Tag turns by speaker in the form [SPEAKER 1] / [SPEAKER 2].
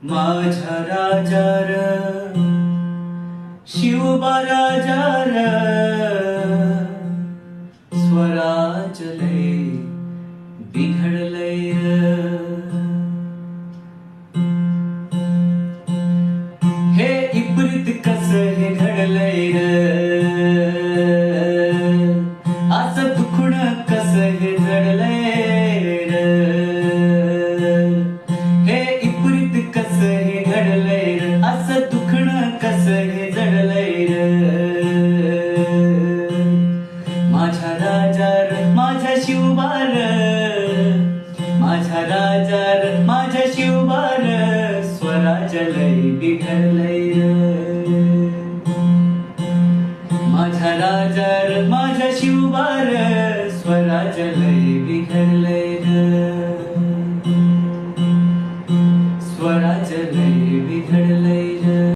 [SPEAKER 1] माझ्या राजार शिवबा राजार स्वराज लय बिघडलय हे इप्रित कस हे घडलय असं दुखण कस हे जडलय हे इप्रित कस हे घडलय असं दुखण कस हे जडलय माझ्या राजार माझ्या शिवबार माझ्या राजार माझ्या शिवबार स्वराज लय बिघडलय माझ्या राजार माझ्या शिवबार